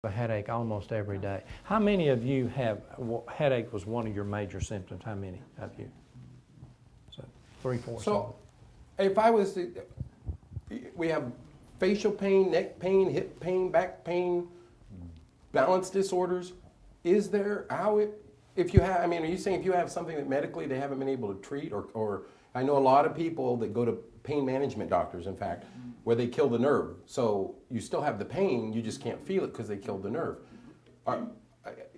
A headache almost every day. How many of you have, headache was one of your major symptoms? How many of you? So 3, 4, So if I was to, we have facial pain, neck pain, hip pain, back pain, balance disorders. Is there, if you have, I mean, are you saying if you have something that medically they haven't been able to treat, or I know a lot of people that go to pain management doctors, in fact, where they kill the nerve. So you still have the pain, you just can't feel it because they killed the nerve.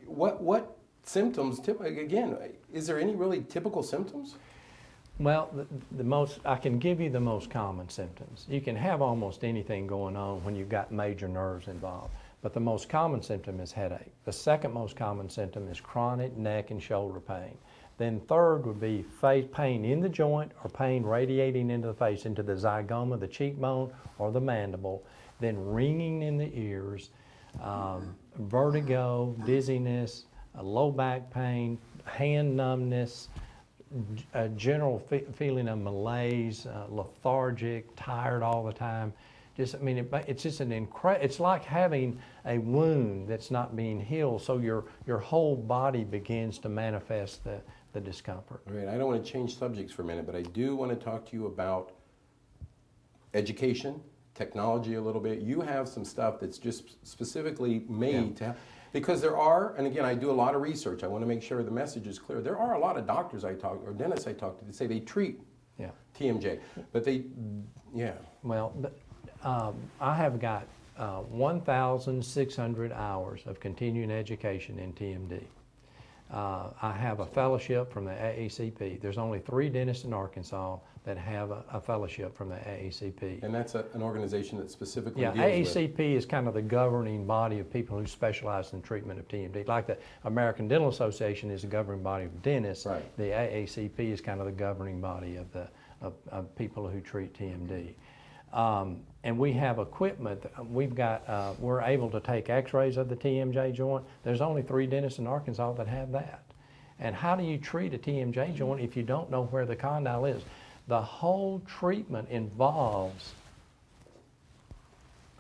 What symptoms, again, is there any really typical symptoms? Well, I can give you the most common symptoms. You can have almost anything going on when you've got major nerves involved, but the most common symptom is headache. The second most common symptom is chronic neck and shoulder pain. Then third would be face pain in the joint or pain radiating into the face, into the zygoma, the cheekbone, or the mandible. Then ringing in the ears, vertigo, dizziness, low back pain, hand numbness, a general feeling of malaise, lethargic, tired all the time. Just, I mean, it's just it's like having a wound that's not being healed, so your whole body begins to manifest the discomfort. All right, I don't want to change subjects for a minute, but I do want to talk to you about education, technology a little bit. You have some stuff that's just specifically made to have, because there are, and again, I do a lot of research. I want to make sure the message is clear. There are a lot of doctors I talk, or dentists I talk to, that say they treat TMJ, but they, Well, I have got 1,600 hours of continuing education in TMD. I have a fellowship from the AACP. There's only 3 dentists in Arkansas that have a fellowship from the AACP. And that's an organization that specifically deals AACP is kind of the governing body of people who specialize in treatment of TMD. Like the American Dental Association is the governing body of dentists. Right. The AACP is kind of the governing body of people who treat TMD. And we have equipment. We're able to take x-rays of the TMJ joint. There's only 3 dentists in Arkansas that have that. And how do you treat a TMJ joint if you don't know where the condyle is? The whole treatment involves,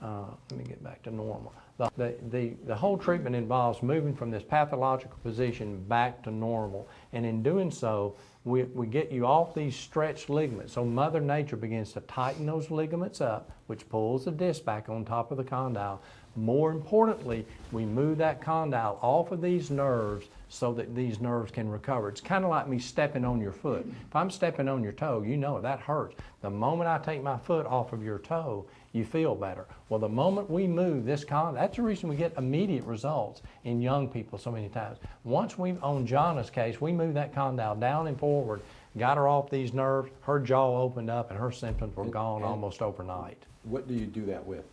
let me get back to normal. The whole treatment involves moving from this pathological position back to normal. And in doing so, we get you off these stretched ligaments. So Mother Nature begins to tighten those ligaments up, which pulls the disc back on top of the condyle. More importantly, we move that condyle off of these nerves so that these nerves can recover. It's kind of like me stepping on your foot. If I'm stepping on your toe, you know that hurts. The moment I take my foot off of your toe, you feel better. Well, the moment we move this condyle, that's the reason we get immediate results in young people so many times. Once on Jonna's case, we moved that condyle down and forward, got her off these nerves, her jaw opened up, and her symptoms were gone almost overnight. What do you do that with?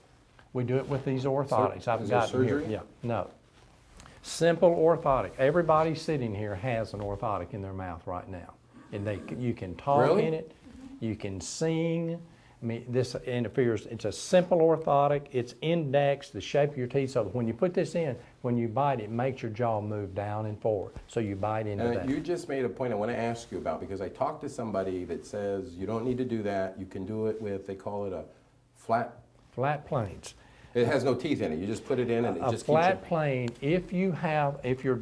We do it with these orthotics. I've got surgery? Here. Yeah, no. Simple orthotic. Everybody sitting here has an orthotic in their mouth right now. And you can talk in it, you can sing. I mean, this interferes. It's a simple orthotic. It's indexed, the shape of your teeth, so that when you put this in, when you bite, it makes your jaw move down and forward. So you bite into that. You just made a point I want to ask you about, because I talked to somebody that says you don't need to do that. You can do it with, they call it a flat planes. It has no teeth in it. You just put it in and it just keeps a flat plane. If your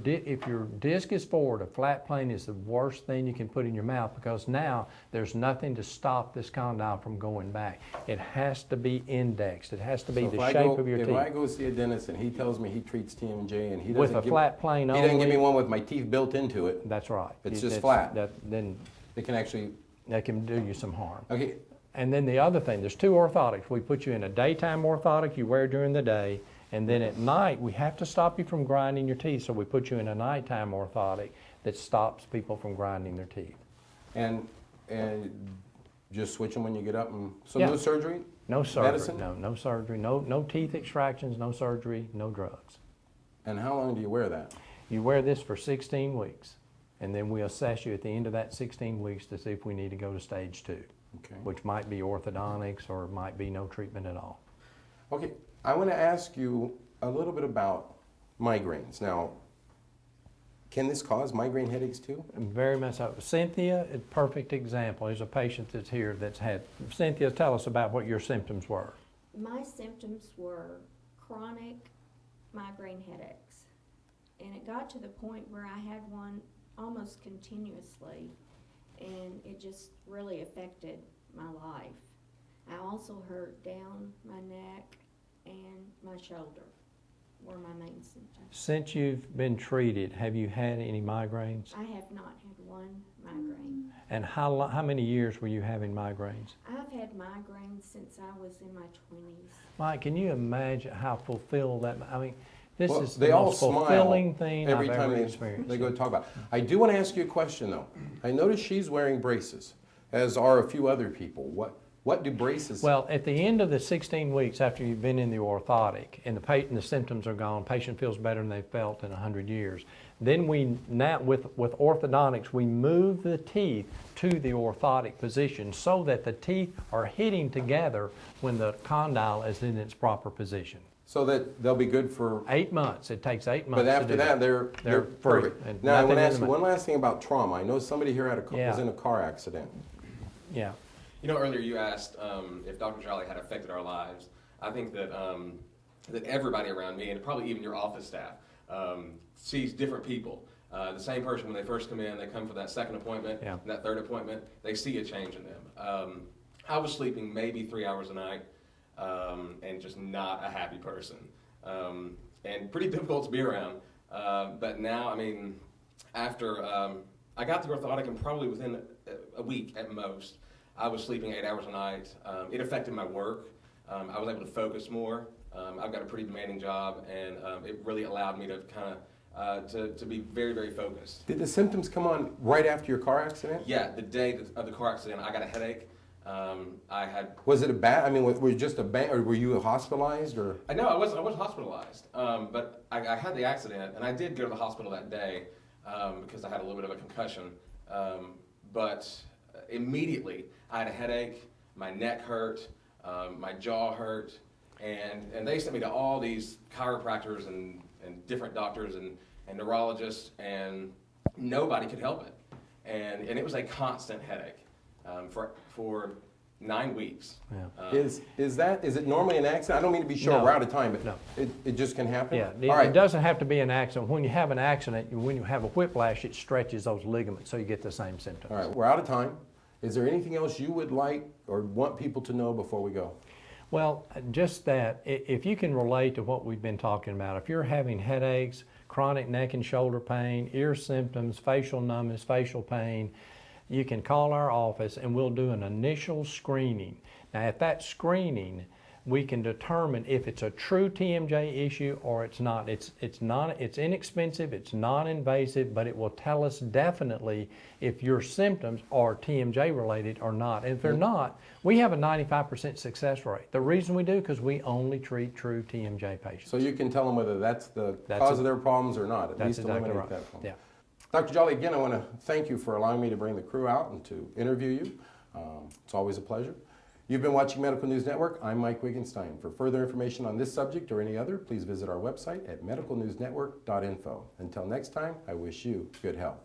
disc is forward, a flat plane is the worst thing you can put in your mouth, because now there's nothing to stop this condyle from going back. It has to be indexed. It has to be the shape of your teeth. If I go see a dentist and he tells me he treats TMJ and he doesn't with a flat plane only, he doesn't give me one with my teeth built into it. That's right. It's just flat. Then it can actually. That can do you some harm. Okay. And then the other thing, there's 2 orthotics. We put you in a daytime orthotic you wear during the day, and then at night we have to stop you from grinding your teeth, so we put you in a nighttime orthotic that stops people from grinding their teeth. And just switch them when you get up, and so no surgery? No surgery. Medicine? No surgery. No teeth extractions, no surgery, no drugs. And how long do you wear that? You wear this for 16 weeks, and then we assess you at the end of that 16 weeks to see if we need to go to stage 2. Okay. Which might be orthodontics or it might be no treatment at all. Okay, I want to ask you a little bit about migraines. Now, can this cause migraine headaches too? Very much so. Cynthia, a perfect example. There's a patient that's here that's had. Cynthia, tell us about what your symptoms were. My symptoms were chronic migraine headaches. And it got to the point where I had one almost continuously, and it just really affected my life. I also hurt down my neck and my shoulder were my main symptoms. Since you've been treated, have you had any migraines? I have not had one migraine. And how many years were you having migraines? I've had migraines since I was in my 20s. Mike, can you imagine how fulfilled that, I mean, this Well, is they the all most smile fulfilling thing every I've time ever they experienced. go to talk about it. I do want to ask you a question, though. I notice she's wearing braces, as are a few other people. What do braces? Well, at the end of the 16 weeks after you've been in the orthotic and the symptoms are gone, patient feels better than they've felt in 100 years, then with orthodontics, we move the teeth to the orthotic position so that the teeth are hitting together when the condyle is in its proper position. So that they'll be good for 8 months. It takes 8 months. But after to do that, they're free. perfect. And Now, I nothing want to in ask the you one last thing about trauma. I know somebody here was in a car accident. Yeah. You know, earlier you asked if Dr. Jolley had affected our lives. I think that that everybody around me, and probably even your office staff, sees different people. The same person, when they first come in, they come for that second appointment, Yeah. that third appointment, they see a change in them. I was sleeping maybe 3 hours a night and just not a happy person. And pretty difficult to be around. But now, I mean, after I got the orthotic, and probably within a week at most, I was sleeping 8 hours a night. It affected my work. I was able to focus more. I've got a pretty demanding job, and it really allowed me to kind of to be very, very focused. Did the symptoms come on right after your car accident? Yeah, the day of the car accident, I got a headache. I had. Was it a bad? I mean, were you just a bang, or were you hospitalized, or? No, I was hospitalized, but I had the accident, and I did go to the hospital that day because I had a little bit of a concussion. But immediately, I had a headache, my neck hurt, my jaw hurt, and they sent me to all these chiropractors and different doctors and neurologists, and nobody could help it. And it was a constant headache for 9 weeks. Yeah. Is it normally an accident? I don't mean to be short, No. we're out of time, but No. it just can happen? Yeah, All right. it doesn't have to be an accident. When you have an accident, when you have a whiplash, it stretches those ligaments so you get the same symptoms. All right, we're out of time. Is there anything else you would like or want people to know before we go? Well, just that, if you can relate to what we've been talking about, if you're having headaches, chronic neck and shoulder pain, ear symptoms, facial numbness, facial pain, you can call our office and we'll do an initial screening. Now, at that screening, we can determine if it's a true TMJ issue or it's not. It's inexpensive, it's non-invasive, but it will tell us definitely if your symptoms are TMJ related or not. And if they're not, we have a 95% success rate. The reason we do, because we only treat true TMJ patients. So you can tell them whether that's the cause of their problems or not, at least exactly eliminate right. that problem. Yeah. Dr. Jolley, again, I want to thank you for allowing me to bring the crew out and to interview you. It's always a pleasure. You've been watching Medical News Network. I'm Mike Wittgenstein. For further information on this subject or any other, please visit our website at medicalnewsnetwork.info. Until next time, I wish you good health.